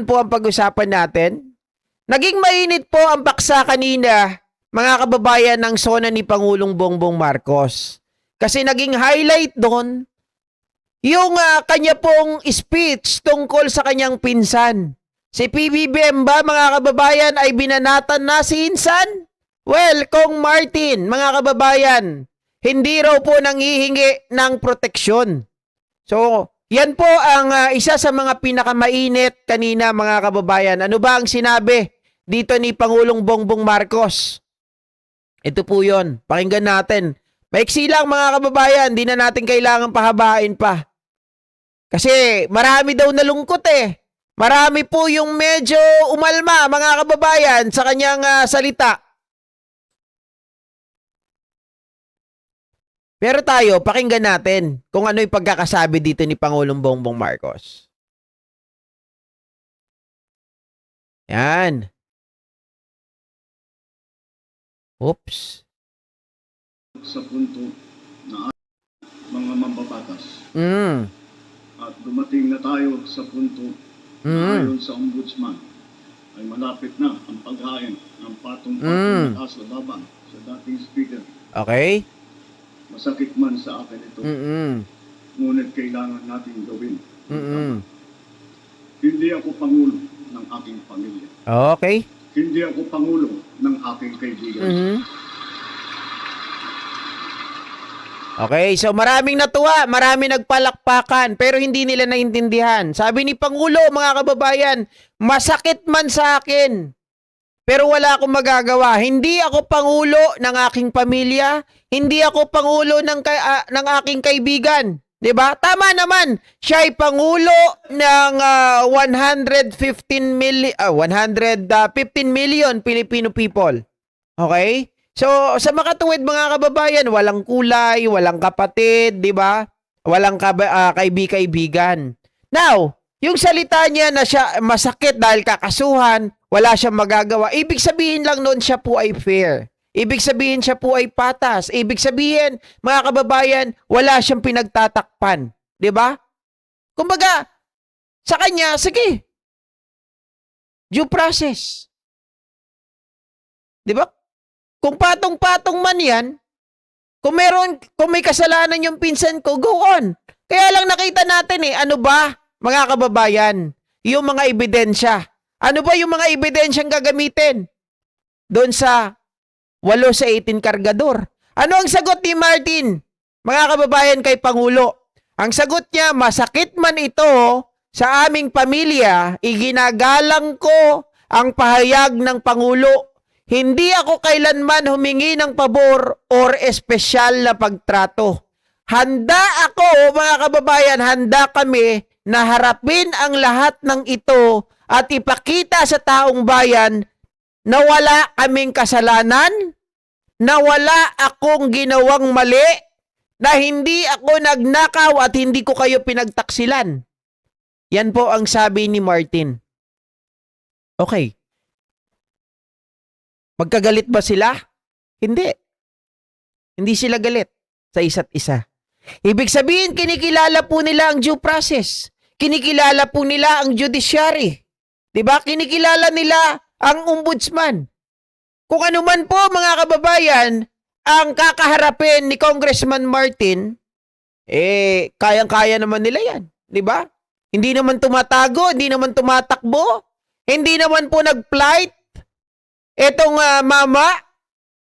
po ang pag-usapan natin. Naging mainit po ang paksa kanina, mga kababayan, ng SONA ni Pangulong Bongbong Marcos. Kasi naging highlight doon yung kanya pong speech tungkol sa kanyang pinsan. Si PBBM ba, mga kababayan, ay binanatan na si Insan? Well, Kong Martin, mga kababayan, hindi raw po nanghihingi ng proteksyon. So, yan po ang isa sa mga pinakamainit kanina, mga kababayan. Ano ba ang sinabi dito ni Pangulong Bongbong Marcos? Ito po yun. Pakinggan natin. Maiksi lang, mga kababayan. Di na natin kailangan pahabain pa. Kasi marami daw nalungkot eh. Marami po yung medyo umalma, mga kababayan, sa kanyang salita. Pero tayo, pakinggan natin kung ano yung pagkakasabi dito ni Pangulong Bongbong Marcos. Yan. Oops. Sa punto na mga mambabatas. At dumating na tayo sa punto na ayon sa ombudsman ay malapit na ang paghain ng patong-patong na kaso laban sa dating speaker. Okay. Masakit man sa akin ito. Ngunit kailangan natin gawin. Hindi ako pangulo ng aking pamilya. Okay. Hindi ako pangulo ng aking kaibigan. Okay, so maraming natuwa, maraming nagpalakpakan, pero hindi nila naintindihan. Sabi ni Pangulo, mga kababayan, masakit man sa akin, pero wala akong magagawa. Hindi ako pangulo ng aking pamilya, hindi ako pangulo ng aking kaibigan. 'Di ba? Tama naman. Siya ay pangulo ng 115 million Filipino people. Okay? So, sa makatuwid, mga kababayan, walang kulay, walang kapatid, 'di ba? Walang kaibigan. Now, yung salita niya na siya masakit dahil kakasuhan, wala siyang magagawa. Ibig sabihin lang noon siya po ay fair. Ibig sabihin siya po ay patas. Ibig sabihin, mga kababayan, wala siyang pinagtatakpan. 'Di ba? Kumbaga, sa kanya, sige. Due process. 'Di ba? Kung patong-patong man 'yan, kung may kasalanan yung pinsan ko, go on. Kaya lang nakita natin ano ba, mga kababayan, yung mga ebidensya. Ano ba yung mga ebidensyang gagamitin? Doon sa 8 sa 18 kargador. Ano ang sagot ni Martin, mga kababayan, kay Pangulo? Ang sagot niya, masakit man ito sa aming pamilya, iginagalang ko ang pahayag ng Pangulo. Hindi ako kailanman humingi ng pabor or espesyal na pagtrato. Handa ako, mga kababayan, handa kami na harapin ang lahat ng ito at ipakita sa taong bayan na wala kaming kasalanan, na wala akong ginawang mali, na hindi ako nagnakaw at hindi ko kayo pinagtaksilan. Yan po ang sabi ni Martin. Okay. Magkagalit ba sila? Hindi. Hindi sila galit sa isa't isa. Ibig sabihin, kinikilala po nila ang due process. Kinikilala po nila ang judiciary. 'Di ba? Kinikilala nila ang ombudsman. Kung ano man po, mga kababayan, ang kakaharapin ni Congressman Martin, kayang-kaya naman nila yan. 'Di ba? Hindi naman tumatago, hindi naman tumatakbo, hindi naman po nag-flight. Etong mama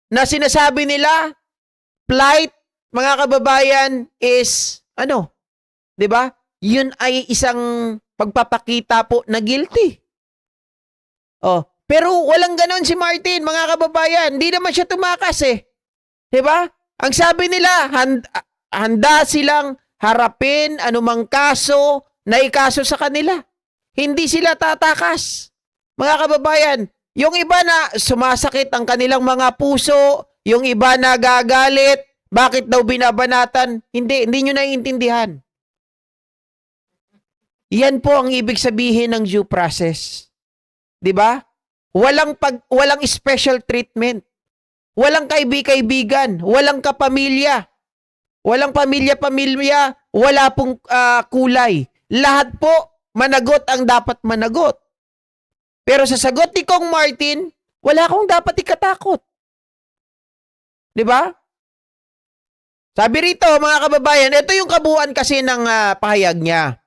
na sinasabi nila, flight, mga kababayan, is, 'di ba? Yun ay isang pagpapakita po na guilty. Pero walang ganon si Martin, mga kababayan. Hindi naman siya tumakas 'Di ba? Ang sabi nila, handa silang harapin anumang kaso na ikaso sa kanila. Hindi sila tatakas. Mga kababayan, yung iba na sumasakit ang kanilang mga puso, yung iba na gagalit, bakit daw binabanatan? Hindi nyo naiintindihan. Yan po ang ibig sabihin ng due process. 'Di ba? Walang special treatment. Walang kaibigan, walang kapamilya. Walang pamilya, wala pong kulay. Lahat po managot ang dapat managot. Pero sa sagot ni Kong Martin, wala akong dapat ikatakot. Di ba? Sabi rito, mga kababayan, ito yung kabuuan kasi ng pahayag niya.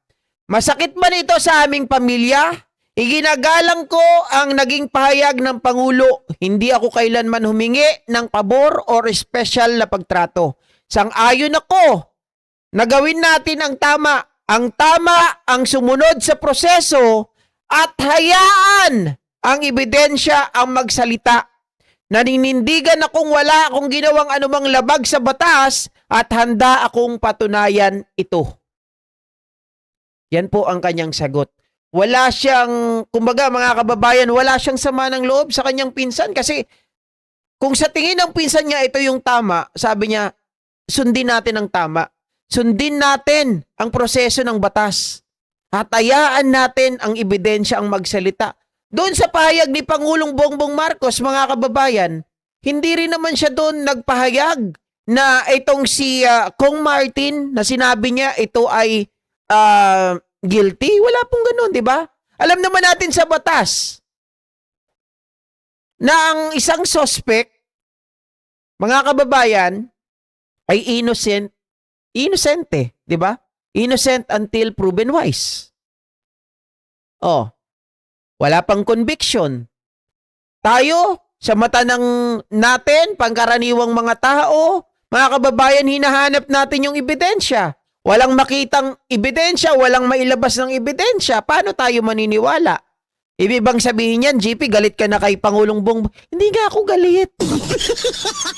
Masakit man ito sa aming pamilya, iginagalang ko ang naging pahayag ng Pangulo. Hindi ako kailanman humingi ng pabor or special na pagtrato. Sang-ayon ako na gawin natin ang tama. Ang tama ang sumunod sa proseso at hayaan ang ebidensya ang magsalita. Naninindigan akong wala akong ginawang anumang labag sa batas at handa akong patunayan ito. Yan po ang kanyang sagot. Wala siyang, kumbaga mga kababayan, wala siyang sama ng loob sa kanyang pinsan kasi kung sa tingin ng pinsan niya ito yung tama, sabi niya, sundin natin ang tama. Sundin natin ang proseso ng batas. At hayaan natin ang ebidensya ang magsalita. Doon sa pahayag ni Pangulong Bongbong Marcos, mga kababayan, hindi rin naman siya doon nagpahayag na itong si Kong Martin na sinabi niya ito ay guilty. Wala pong ganun, di ba? Alam naman natin sa batas na ang isang suspect, mga kababayan, ay innocente, di ba? Innocent until proven wise. Oh, wala pang conviction. Tayo, sa mata ng natin, pangkaraniwang mga tao, mga kababayan, hinahanap natin yung ebidensya. Walang makitang ebidensya, walang mailabas ng ebidensya. Paano tayo maniniwala? Ibig bang sabihin yan, GP, galit ka na kay Pangulong Bongbong? Hindi nga ako galit.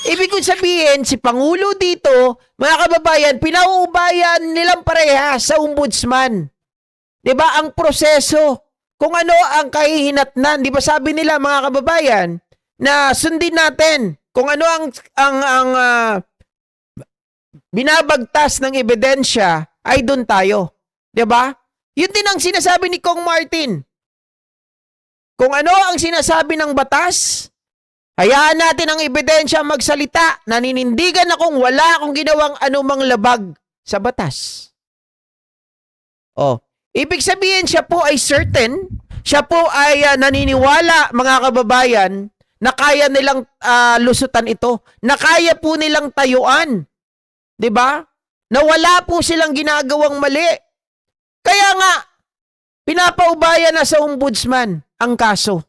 Ibig kong sabihin, si Pangulo dito, mga kababayan, pinauubayan nilang parehas sa ombudsman. Diba? Ang proseso, kung ano ang kahihinatnan. Di ba sabi nila, mga kababayan, na sundin natin kung ano ang binabagtas ng ebidensya ay doon tayo. Diba? Yun din ang sinasabi ni Kong Martin. Kung ano ang sinasabi ng batas, hayaan natin ang ebidensya magsalita. Naninindigan akong wala akong ginawang anumang labag sa batas. Oh, ibig sabihin siya po ay certain, siya po ay naniniwala, mga kababayan, na kaya nilang lusutan ito, na kaya po nilang tayuan. 'Di ba? Na wala po silang ginagawang mali. Kaya nga, pinapaubayan na sa ombudsman ang kaso.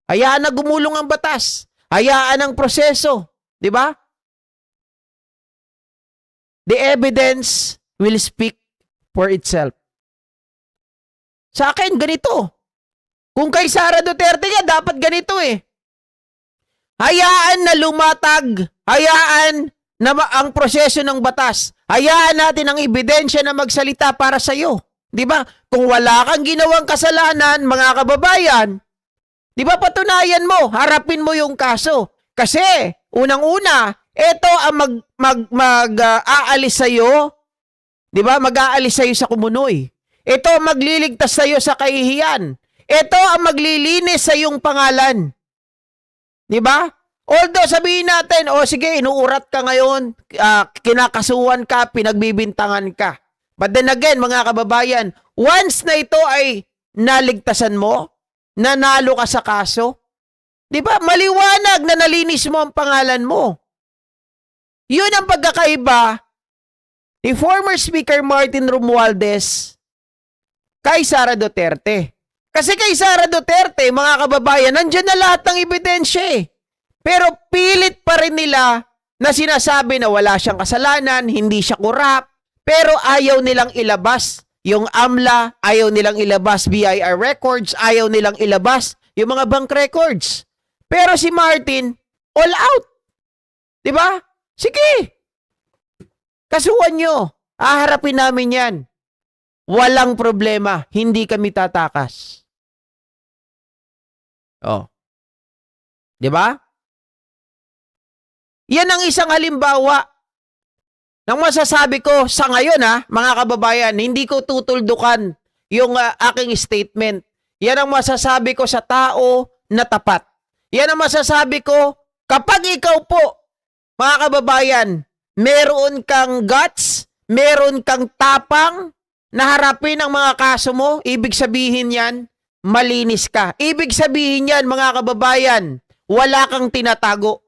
Hayaan na gumulong ang batas. Hayaan ang proseso. Di ba? The evidence will speak for itself. Sa akin, ganito. Kung kay Sara Duterte nga, dapat ganito eh. Hayaan na lumatag. Hayaan na ang proseso ng batas. Hayaan natin ang ebidensya na magsalita para sa iyo. Di ba? Kung wala kang ginawang kasalanan, mga kababayan, di ba patunayan mo, harapin mo yung kaso. Kasi, unang-una, ito ang mag-aalis sa'yo, di ba? Mag-aalis sa'yo sa kumunoy. Ito ang magliligtas sa'yo sa kahihiyan. Ito ang maglilinis sa iyong pangalan. Di ba? Although sabihin natin, sige, inuurat ka ngayon, kinakasuhan ka, pinagbibintangan ka. But then again, mga kababayan, once na ito ay naligtasan mo, nanalo ka sa kaso, di ba? Maliwanag na nalinis mo ang pangalan mo. Yun ang pagkakaiba ni former Speaker Martin Romualdez kay Sara Duterte. Kasi kay Sara Duterte, mga kababayan, nandiyan na lahat ng ebidensya eh. Pero pilit pa rin nila na sinasabi na wala siyang kasalanan, hindi siya korap, pero ayaw nilang ilabas yung AMLA, ayaw nilang ilabas BIR records, ayaw nilang ilabas yung mga bank records. Pero si Martin, all out. Diba? Sige. Kasuhan nyo. Aharapin namin yan. Walang problema. Hindi kami tatakas. Oh. Diba? Yan ang isang halimbawa ng masasabi ko sa ngayon mga kababayan, hindi ko tutuldukan yung aking statement. Yan ang masasabi ko sa tao na tapat. Yan ang masasabi ko kapag ikaw po, mga kababayan, meron kang guts, meron kang tapang na harapin ang mga kaso mo, ibig sabihin yan, malinis ka. Ibig sabihin yan, mga kababayan, wala kang tinatago.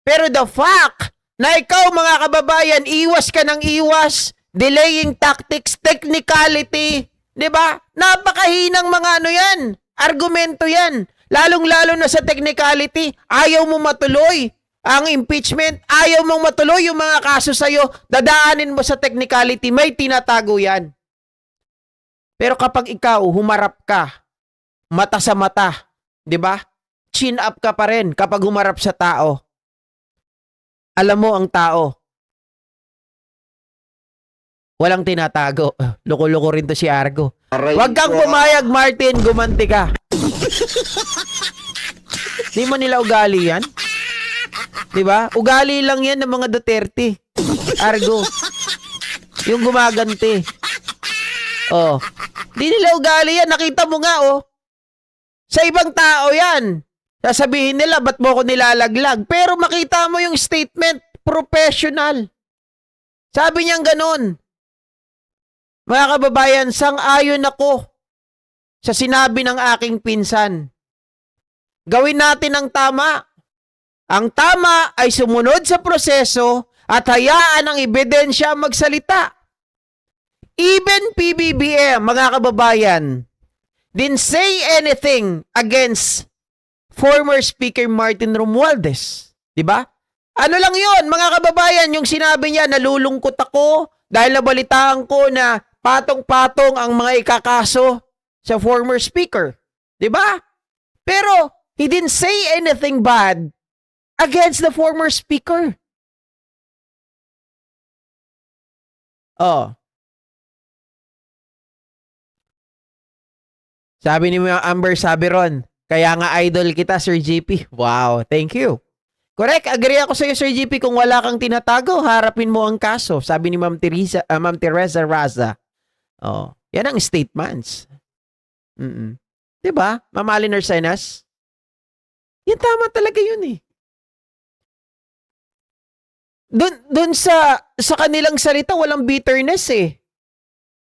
Pero the fact na ikaw, mga kababayan, iwas ka ng iwas, delaying tactics, technicality, di ba? Napakahinang mga ano yan, argumento yan. Lalong-lalo na sa technicality, ayaw mo matuloy ang impeachment, ayaw mong matuloy yung mga kaso sa'yo, dadaanin mo sa technicality, may tinatago yan. Pero kapag ikaw, humarap ka, mata sa mata, di ba? Chin up ka pa rin kapag humarap sa tao. Alam mo ang tao, walang tinatago. Loko-loko rin to si Argo. Huwag kang pumayag, Martin, gumanti ka. Di mo nila ugali yan? Di ba? Ugali lang yan ng mga Duterte. Argo. Yung gumaganti. Oh. Di nila ugali yan. Nakita mo nga, oh. Sa ibang tao yan. Sasabihin nila, ba't mo ko nilalaglag? Pero makita mo yung statement, professional. Sabi niyang ganun. Mga kababayan, sang-ayon ako sa sinabi ng aking pinsan. Gawin natin ang tama. Ang tama ay sumunod sa proseso at hayaan ang ebidensya magsalita. Even PBBM, mga kababayan, didn't say anything against former Speaker Martin Romualdez. Diba? Ano lang yon, mga kababayan, yung sinabi niya, nalulungkot ako dahil nabalitaan ko na patong-patong ang mga ikakaso sa former speaker. Diba? Pero, he didn't say anything bad against the former speaker. Oh. Sabi ni Amber Sabiron, kaya nga idol kita, Sir JP. Wow, thank you. Correct, agree ako sa iyo, Sir JP, kung wala kang tinatago, harapin mo ang kaso. Sabi ni Ma'am Teresa Raza. Oh, yan ang statements. Diba? Ma'am Alin Arsenas? Yan tama talaga yun eh. Doon sa kanilang salita, walang bitterness eh.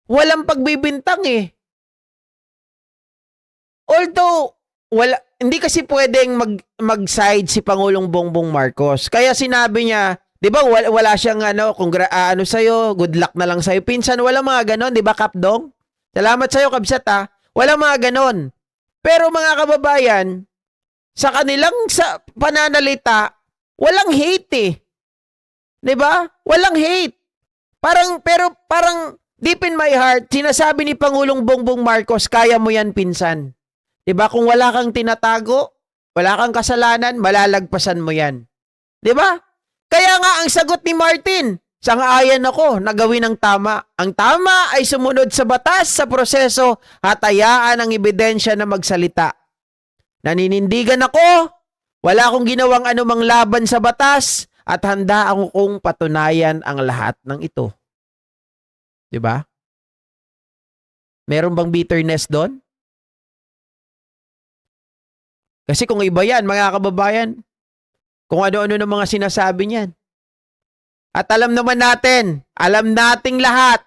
Walang pagbibintang eh. Although, hindi kasi pwedeng mag-side si Pangulong Bongbong Marcos. Kaya sinabi niya, 'di ba, wala siyang ano sa'yo, good luck na lang sa'yo. Pinsan, wala mga ganon, 'di ba, Kapdong? Salamat sa'yo, Kabsat, ha. Wala mga ganon. Pero mga kababayan, sa kanilang pananalita, walang hate eh. 'Di ba? Walang hate. Parang deep in my heart, sinasabi ni Pangulong Bongbong Marcos, kaya mo yan, pinsan. Diba? Kung wala kang tinatago, wala kang kasalanan, malalagpasan mo yan. Diba? Kaya nga ang sagot ni Martin, sang-ayan ako na gawin ang tama. Ang tama ay sumunod sa batas, sa proseso, at hayaan ang ebidensya na magsalita. Naninindigan ako, wala akong ginawang anumang laban sa batas, at handa akong patunayan ang lahat ng ito. Diba? Meron bang bitterness doon? Kasi kung iba yan, mga kababayan, kung ano-ano ng mga sinasabi niyan. At alam nating lahat,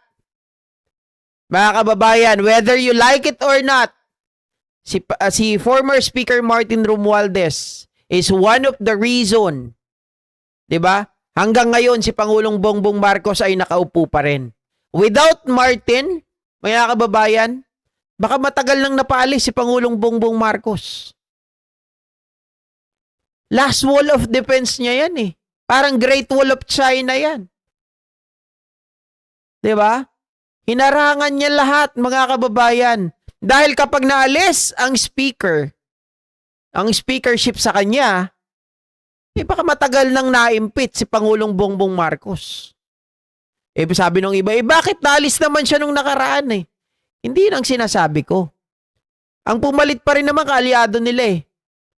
mga kababayan, whether you like it or not, si former Speaker Martin Romualdez is one of the reason, diba? Hanggang ngayon, si Pangulong Bongbong Marcos ay nakaupo pa rin. Without Martin, mga kababayan, baka matagal nang napaalis si Pangulong Bongbong Marcos. Last wall of defense niya yan eh. Parang Great Wall of China yan. Diba? Hinarangan niya lahat, mga kababayan. Dahil kapag naalis ang speakership sa kanya, baka matagal nang na-impeach si Pangulong Bongbong Marcos. Sabi nung iba, bakit naalis naman siya nung nakaraan eh? Hindi nang sinasabi ko. Ang pumalit pa rin naman kaalyado nila eh.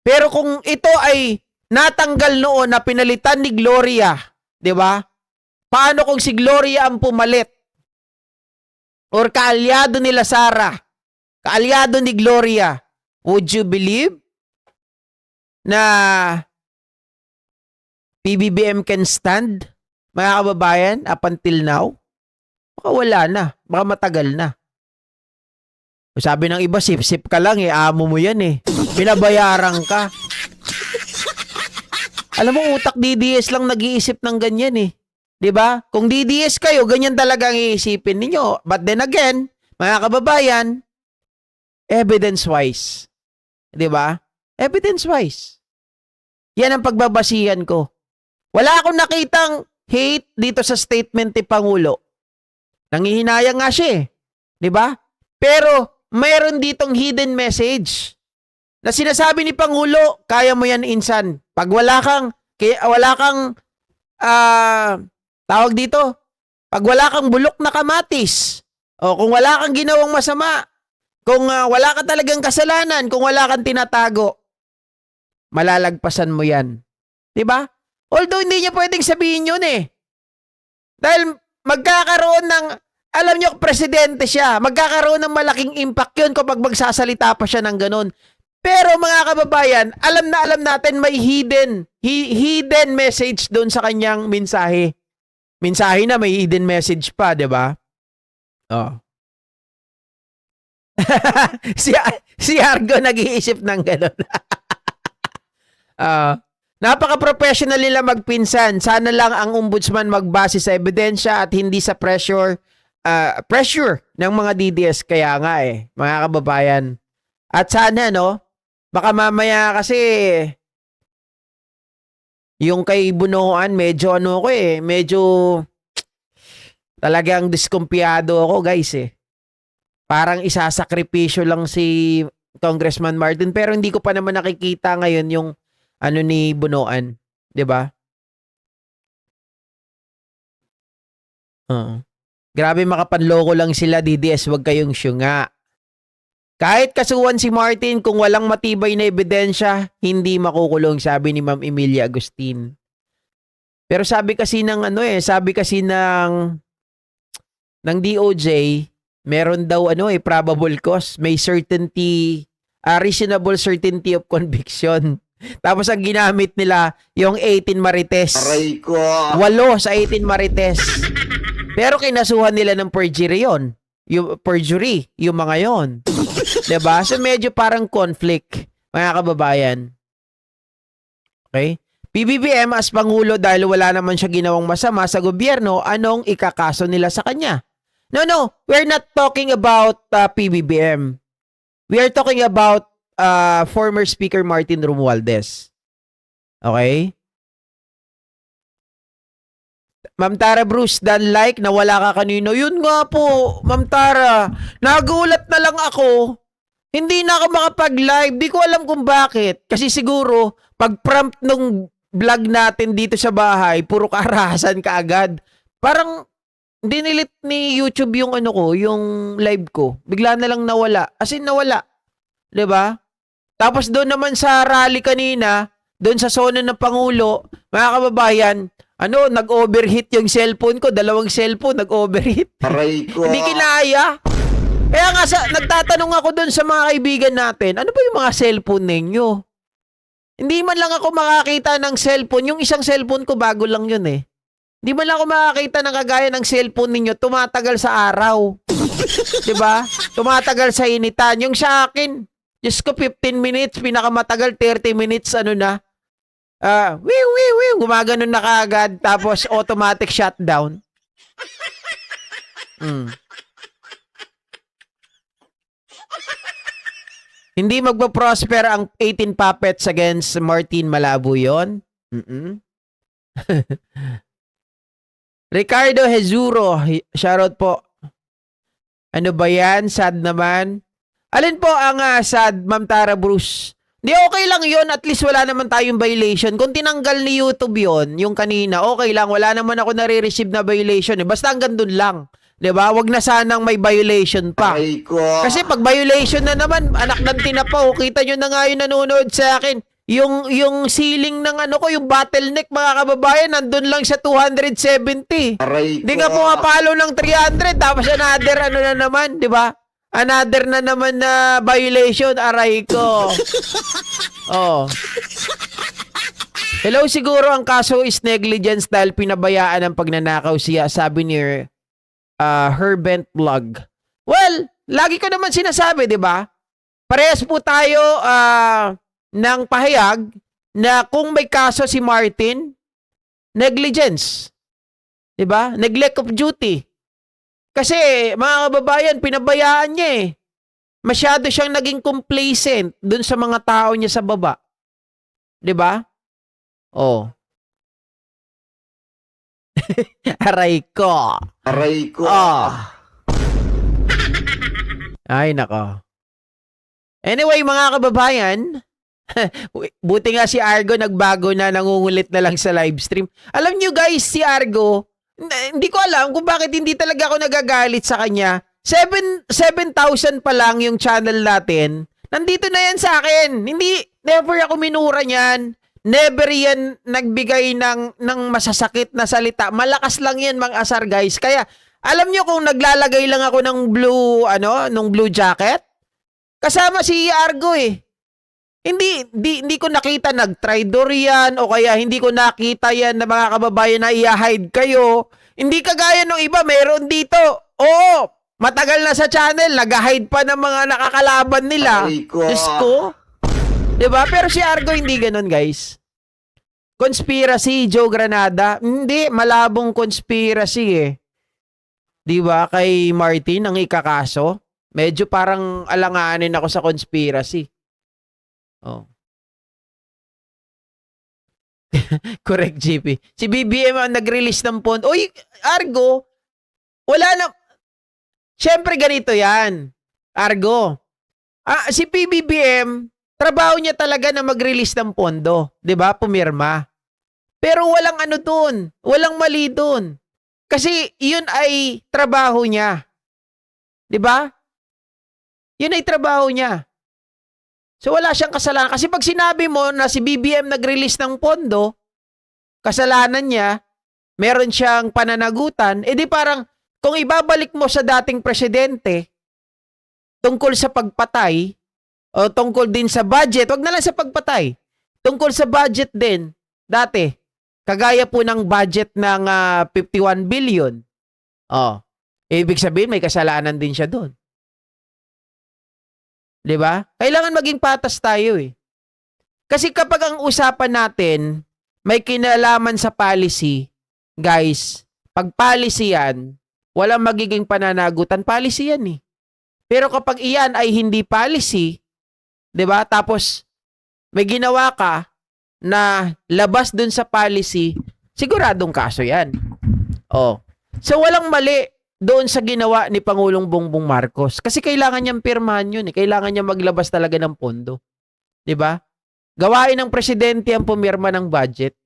Pero kung ito ay natanggal noon na pinalitan ni Gloria, di ba? Paano kung si Gloria ang pumalit? Or kaalyado nila Sara, kaalyado ni Gloria, would you believe na PBBM can stand, mga kababayan, up until now? Baka wala na, baka matagal na. Sabi ng iba, sip-sip ka lang eh, amo mo yan eh. Binabayaran ka. Alam mo, utak DDS lang nag-iisip ng ganyan eh. 'Di ba? Kung DDS kayo, ganyan talaga ang iisipin ninyo. But then again, mga kababayan, evidence-wise. 'Di ba? Evidence-wise. Yan ang pagbabasihan ko. Wala akong nakitang hate dito sa statement ni Pangulo. Nangihinayang nga siya eh. 'Di ba? Pero mayroon ditong hidden message na sinasabi ni Pangulo, kaya mo yan insan. Pag wala kang tawag dito, pag wala kang bulok na kamatis, o kung wala kang ginawang masama, kung wala ka talagang kasalanan, kung wala kang tinatago, malalagpasan mo yan. 'Di ba? Although hindi niya pwedeng sabihin yun eh. Dahil magkakaroon ng, alam niyo, presidente siya, magkakaroon ng malaking impact yun kapag magsasalita pa siya ng ganun. Pero mga kababayan, alam na alam natin may hidden message doon sa kanyang mensahe. Mensahe na may hidden message pa, 'di ba? Oh. si Argo nag-iisip ng gano'n. Napaka-professional nila magpinsan. Sana lang ang ombudsman magbase sa ebidensya at hindi sa pressure ng mga DDS. Kaya nga eh, mga kababayan. At sana, no, baka mamaya kasi yung kay Bunoan, medyo medyo talagang diskumpiyado ako, guys eh. Parang isasakripisyo lang si Congressman Martin, pero hindi ko pa naman nakikita ngayon yung ni Bunoan, 'di ba? Grabe, makapanloko lang sila, DDS, wag kayong syunga. Kahit kasuhan si Martin, kung walang matibay na ebidensya, hindi makukulong, sabi ni Ma'am Emilia Agustin. Pero sabi kasi ng DOJ, meron daw probable cause, may certainty, reasonable certainty of conviction. Tapos ang ginamit nila yung 18 Marites. Aray ko. 8 sa 18 Marites. Pero kinasuhan nila ng perjury yon. Yung perjury, yung mga yon. 'Di ba? So medyo parang conflict, mga kababayan. Okay? PBBM as Pangulo, dahil wala naman siya ginawang masama sa gobyerno, anong ikakaso nila sa kanya? No. We're not talking about PBBM. We are talking about former Speaker Martin Romualdez. Okay? Ma'am Tara Bruce, dan like na wala ka kanino. Yun nga po, Ma'am Tara. Nagulat na lang ako. Hindi na ako makapag-live. Di ko alam kung bakit. Kasi siguro, pag-prompt nung vlog natin dito sa bahay, puro karahasan ka agad. Parang dinilit ni YouTube yung yung live ko. Bigla na lang nawala. As in, nawala. 'Di ba? Tapos doon naman sa rally kanina, doon sa zona ng Pangulo, mga kababayan, nag-overheat yung cellphone ko. 2 cellphone, nag-overheat. Aray ko. Hindi kinaya. Kaya nga, nagtatanong ako doon sa mga kaibigan natin, ano ba yung mga cellphone ninyo? Hindi man lang ako makakita ng cellphone. Yung isang cellphone ko, bago lang yun eh. Hindi man lang ako makakita ng kagaya ng cellphone ninyo, tumatagal sa araw. 'Di ba? Tumatagal sa initan. Yung sa akin, Diyos ko, 15 minutes, pinakamatagal, 30 minutes, gumaganon na kaagad, tapos automatic shutdown. Hindi magpa-prosper ang 18 puppets against Martin, malabo yun. Ricardo Hezuro, shoutout po. Ano ba yan? Sad naman. Alin po ang sad, Ma'am Tara Bruce? Di, okay lang yon, at least wala naman tayong violation. Kung tinanggal ni YouTube yon, yung kanina, okay lang, wala naman ako nare-receive na violation. Basta hanggang dun lang. Diba? Wag na sanang may violation pa. Aray ko. Kasi pag violation na naman, anak ng tinapaw, kita nyo na nga yung nanonood sa akin. Yung ceiling ng yung bottleneck, mga kababayan, nandun lang sa 270. Aray ko. Hindi nga pumapalo ng 300, tapos another na naman, di ba? Another na naman na violation, aray ko. Oh. Hello, siguro ang kaso is negligence dahil pinabayaan ang pagnanakaw siya, sabi ni Herbent Vlog. Well, lagi ko naman sinasabi, di ba? Parehas po tayo ng pahayag na kung may kaso si Martin, negligence. Di ba? Neglect of duty. Kasi, mga kababayan, pinabayaan niya eh. Masyado siyang naging complacent dun sa mga tao niya sa baba. Di ba? Oh. Aray ko. Aray ko. Oh. Ay, nako. Anyway, mga kababayan, buti nga si Argo nagbago na, nangungulit na lang sa live stream. Alam nyo guys, si Argo, hindi ko alam kung bakit hindi talaga ako nagagalit sa kanya. 7,000 pa lang yung channel natin. Nandito na yan sa akin. Never ako minura niyan. Never yan nagbigay ng masasakit na salita. Malakas lang yan mga asar guys. Kaya, alam nyo kung naglalagay lang ako ng blue jacket, kasama si Argo eh. Hindi ko nakita nag-tridor yan o kaya hindi ko nakita yan na mga kababayan na i-hide kayo. Hindi kagaya ng iba, meron dito. Oo, matagal na sa channel, nag-hide pa ng mga nakakalaban nila. Diyos ko. Diba? Pero si Argo hindi ganun guys. Conspiracy, Joe Granada. Hindi, malabong conspiracy eh. Diba? Kay Martin ang ikakaso. Medyo parang alanganin ako sa conspiracy. Oh. Correct, GP. Si BBM ang nag-release ng pondo. Uy, Argo, wala na. Siyempre ganito yan. Argo. Si PBBM, trabaho niya talaga na mag-release ng pondo. 'Di ba? Pumirma. Pero walang ano dun. Walang mali dun. Kasi yun ay trabaho niya. 'Di ba? Yun ay trabaho niya. So wala siyang kasalanan. Kasi pag sinabi mo na si BBM nag-release ng pondo, kasalanan niya, meron siyang pananagutan, edi parang kung ibabalik mo sa dating presidente, tungkol sa pagpatay, o tungkol din sa budget, wag na lang sa pagpatay, tungkol sa budget din, dati, kagaya po ng budget ng 51 billion, ibig sabihin may kasalanan din siya doon. 'Di ba? Kailangan maging patas tayo eh. Kasi kapag ang usapan natin may kinalaman sa policy, guys, pag policy yan, walang magiging pananagutan, policy yan eh. Pero kapag iyan ay hindi policy, 'di ba? Tapos may ginawa ka na labas dun sa policy, siguradong kaso yan. So walang mali doon sa ginawa ni Pangulong Bongbong Marcos. Kasi kailangan niyang pirmahan yun eh. Kailangan niya maglabas talaga ng pondo. 'Di ba? Gawain ng presidente ang pumirma ng budget.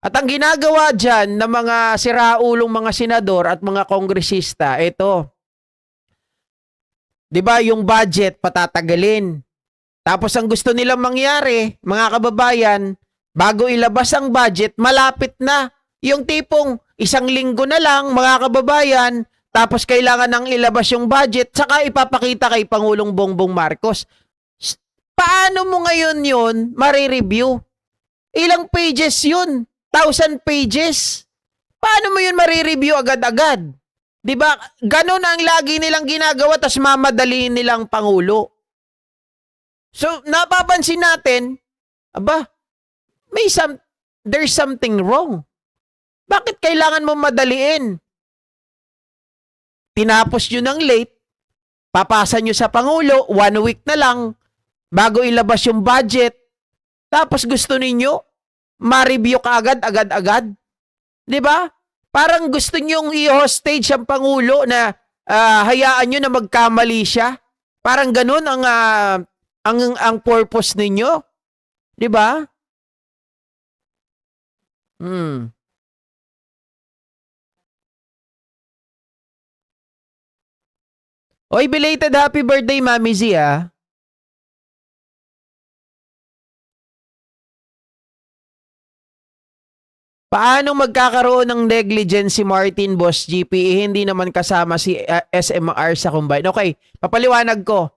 At ang ginagawa dyan ng mga siraulong mga senador at mga kongresista, ito. 'Di ba, yung budget patatagalin. Tapos ang gusto nilang mangyari, mga kababayan, bago ilabas ang budget, malapit na. Yung tipong 1 linggo na lang, mga kababayan, tapos kailangan nang ilabas yung budget, saka ipapakita kay Pangulong Bongbong Marcos. Paano mo ngayon yun marireview? Ilang pages yun? 1,000 pages? Paano mo yun marireview agad-agad? 'Di ba? Ganun ang lagi nilang ginagawa, tas mamadaliin nilang Pangulo. So, napapansin natin, there's something wrong. Bakit kailangan mo madaliin? Tinapos nyo ng late, papasa nyo sa Pangulo, 1 week na lang, bago ilabas yung budget, tapos gusto ninyo, ma-review ka agad-agad. 'Di ba? Parang gusto nyong i-hostage ang Pangulo na hayaan nyo na magkamali siya. Parang ganun ang purpose ninyo. 'Di ba? Oy, belated happy birthday, Mami Z, ah. Paano magkakaroon ng negligence si Martin, Boss GP? Hindi naman kasama si SMR sa combine. Okay, papaliwanag ko.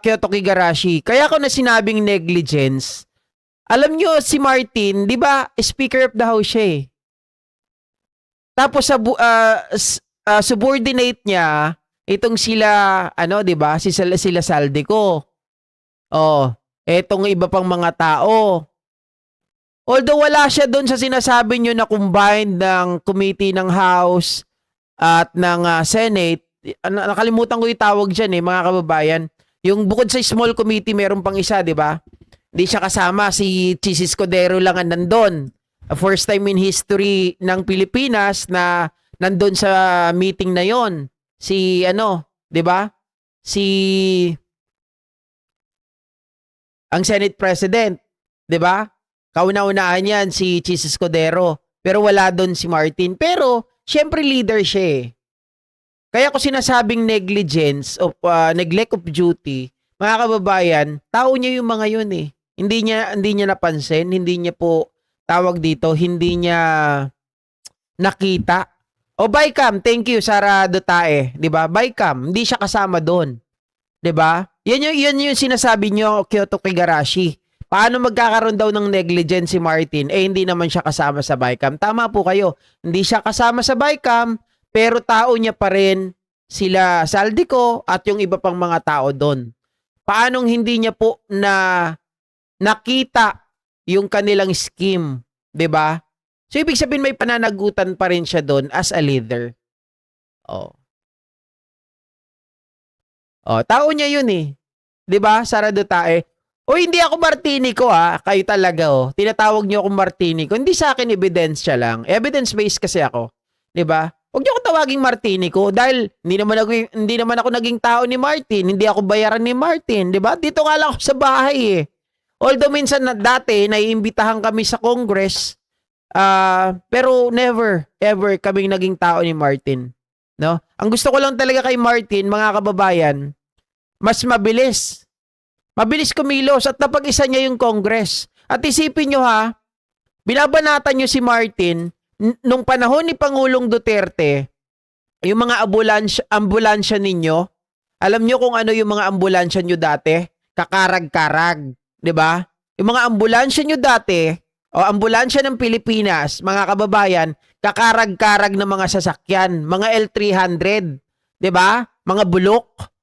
Kyoto Kigarashi. Kaya ko na sinabing negligence. Alam nyo, si Martin, di ba, Speaker of the House siya eh. Tapos sa subordinate niya, Itong sila, ano, 'di ba? Sila Saldico. Oh, etong iba pang mga tao. Although wala siya doon sa sinasabi nyo na combined ng committee ng House at ng Senate, nakalimutan ko yung tawag dyan mga kababayan. Yung bukod sa small committee, meron pang isa, di ba? Hindi siya kasama, si Chis Escudero lang ang nandun. First time in history ng Pilipinas na nandun sa meeting na yon. Si ano, di ba? Si ang Senate President, di ba? Kauna-unahan yan si Chis Escudero. Pero wala doon si Martin. Pero, syempre leader siya eh. Kaya ko sinasabing negligence of neglect of duty, mga kababayan, tao niya yung mga yun eh. Hindi niya napansin, hindi niya po tawag dito, hindi niya nakita. O Bicam, thank you Sara Dutae, 'di ba? Bicam, hindi siya kasama doon. 'Di ba? Yan yung sinasabi niyo Kyoto Kigarashi. Paano magkakaroon daw ng negligence si Martin? Hindi naman siya kasama sa Bicam. Tama po kayo. Hindi siya kasama sa Bicam, pero tao niya pa rin sila Saldico at yung iba pang mga tao doon. Paanong hindi niya po nakita yung kanilang scheme, 'di ba? So ibig sabihin may pananagutan pa rin siya doon as a leader. Oh. Oh, tao niya 'yun eh. 'Di ba? Sara Dutae. O hindi ako Martinico kayo talaga Tinatawag niyo akong Martinico. Hindi sa akin ebidensya lang. Evidence-based kasi ako. 'Di ba? Huwag niyo ako tawaging Martinico dahil hindi naman ako naging tao ni Martin. Hindi ako bayaran ni Martin, 'di ba? Dito nga lang ako sa bahay eh. Although minsan dati naiimbitahan kami sa Congress, pero never ever kaming naging tao ni Martin, no? Ang gusto ko lang talaga kay Martin, mga kababayan, mas mabilis. Mabilis kumilos at napag-isa niya yung Congress. At isipin nyo binabanatan nyo si Martin nung panahon ni Pangulong Duterte, yung mga ambulansya ninyo, alam nyo kung ano yung mga ambulansya nyo dati? Kakarag-karag, 'di ba? Yung mga ambulansya nyo dati, o ambulansya ng Pilipinas, mga kababayan, kakarag-karag ng mga sasakyan, mga L300, 'di ba? Mga bulok.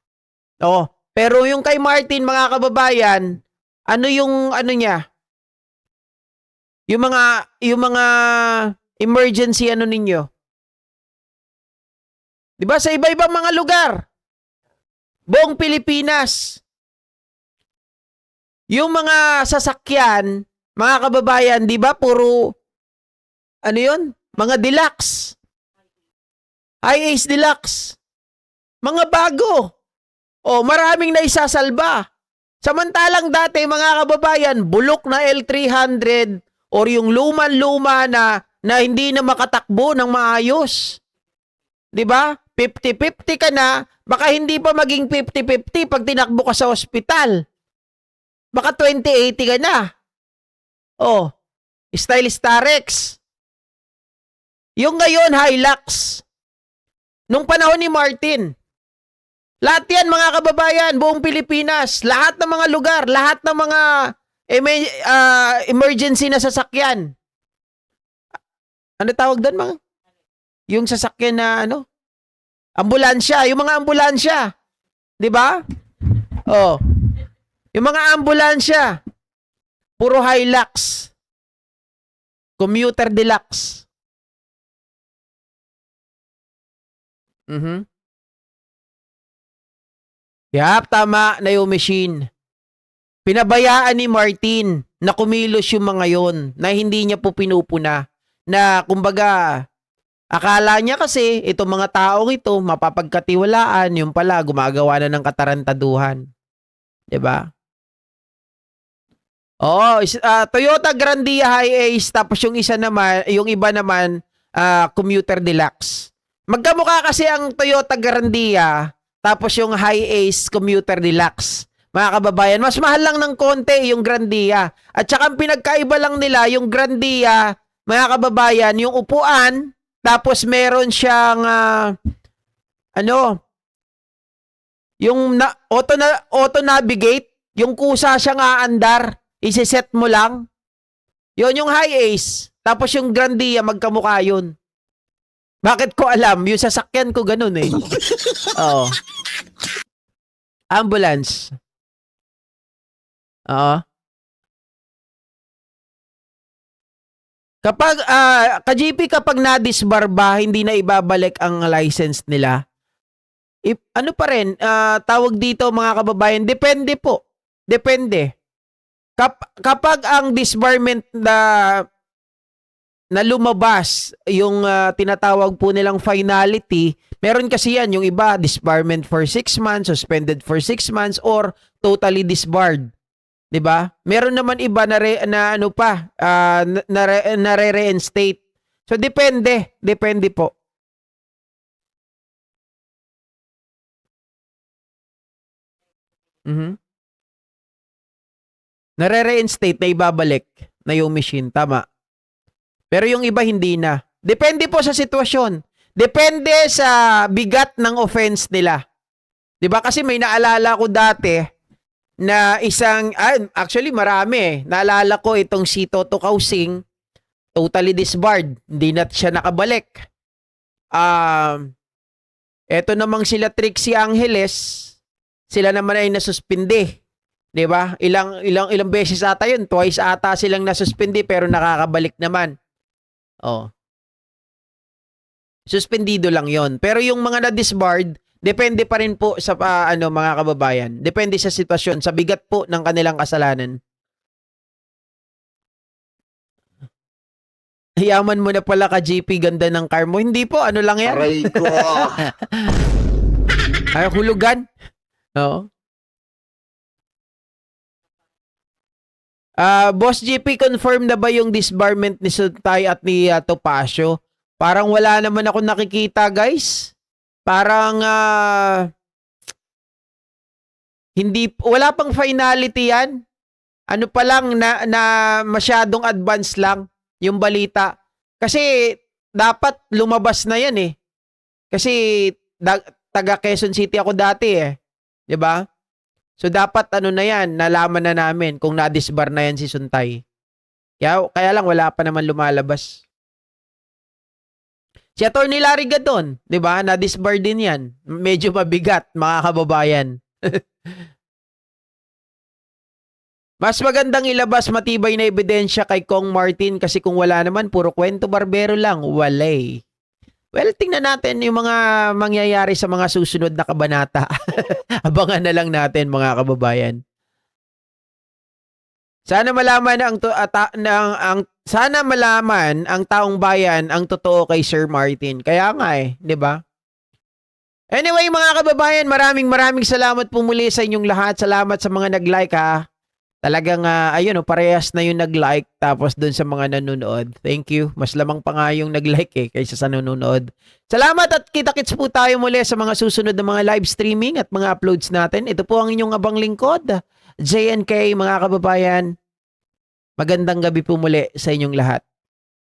Pero yung kay Martin, mga kababayan, ano yung ano niya? Yung mga emergency ano ninyo? 'Di ba sa iba-ibang mga lugar? Buong Pilipinas. Yung mga sasakyan, mga kababayan, 'di ba puro ano 'yun? Mga deluxe. High-ace deluxe. Mga bago. Maraming naisasalba. Samantalang dati, mga kababayan, bulok na L300 or yung luman-luma na hindi na makatakbo ng maayos. 'Di ba? 50-50 ka na, baka hindi pa maging 50-50 pag tinakbo ka sa ospital. Baka 20-80 ka na. Style Starex. Yung ngayon, Hilux. Nung panahon ni Martin, lahat yan, mga kababayan, buong Pilipinas, lahat ng mga lugar, lahat ng mga emergency na sasakyan. Ano tawag doon, mga? Yung sasakyan na ambulansya, yung mga ambulansya. 'Di ba? Yung mga ambulansya, puro Hilux. Commuter Deluxe. Tama na yung machine. Pinabayaan ni Martin na kumilos yung mga yon na hindi niya po pinupuna. Na kumbaga, akala niya kasi itong mga taong ito mapapagkatiwalaan, yung pala gumagawa na ng katarantaduhan. 'Di ba? Toyota Grandia Hi-Ace tapos yung iba naman Commuter Deluxe. Magkamukha kasi ang Toyota Grandia tapos yung Hi-Ace Commuter Deluxe. Mga kababayan, mas mahal lang ng konti yung Grandia. At saka ang pinagkaiba lang nila, yung Grandia, mga kababayan, yung upuan, tapos meron siyang, yung auto-navigate, yung kusa siyang aandar, isiset mo lang. Yun yung Hi-Ace. Tapos yung Grandia, magkamukha yun. Bakit ko alam? Yung sasakyan ko ganun eh. Oo. Ambulance. Oo. Kapag, ka-GP, kapag na-disbar ba, hindi na ibabalik ang license nila? Ano pa rin, tawag dito mga kababayan, depende po. Depende. Kapag ang disbarment na lumabas, yung tinatawag po nilang finality, meron kasi yan, yung iba, disbarment for 6 months, suspended for 6 months, or totally disbarred. 'Di ba? Meron naman iba na reinstate. So depende po. Mhm. Reinstate na ibabalik na yung machine, tama. Pero yung iba hindi na. Depende po sa sitwasyon. Depende sa bigat ng offense nila. 'Di ba? Kasi may naalala ko dati na actually marami eh. Naalala ko itong si Toto Kausing, totally disbarred. Hindi na siya nakabalik. Eto namang sila Trixie Angeles, sila naman ay nasuspindi. 'Di ba? Ilang beses ata yun. Twice ata silang nasuspindi pero nakakabalik naman. Oh. Suspendido lang yon. Pero yung mga na-disbarred, depende pa rin po sa mga kababayan. Depende sa sitwasyon, sa bigat po ng kanilang kasalanan. Yaman mo na pala ka-GP, ganda ng car mo. Hindi po, ano lang yan? Aray ko. Ay, hulugan. Oo. Boss GP, confirm na ba yung disbarment ni Suntay at ni Topacio? Parang wala naman ako nakikita, guys. Parang wala pang finality yan. Ano pa lang na masyadong advance lang yung balita. Kasi dapat lumabas na yan eh. Kasi taga Quezon City ako dati eh. 'Di ba? So dapat na yan, nalaman na namin kung na-disbar na yan si Suntay. Kaya lang wala pa naman lumalabas. Si Atty. Larry Gadon, 'di ba? Na-disbar din 'yan. Medyo mabigat, mga kababayan. Mas magandang ilabas matibay na ebidensya kay Kong Martin kasi kung wala naman, puro kwento barbero lang, walay. Well, tingnan natin yung mga mangyayari sa mga susunod na kabanata. Abangan na lang natin, mga kababayan. Sana malaman sana malaman ang taong bayan ang totoo kay Sir Martin. Kaya nga 'di ba? Anyway, mga kababayan, maraming salamat po muli sa inyong lahat. Salamat sa mga nag-like ha. Talagang parehas na yung nag-like tapos dun sa mga nanonood. Thank you. Mas lamang pa nga yung nag-like kaysa sa nanonood. Salamat at kita-kits po tayo muli sa mga susunod na mga live streaming at mga uploads natin. Ito po ang inyong abang lingkod, JNK, mga kababayan. Magandang gabi po muli sa inyong lahat.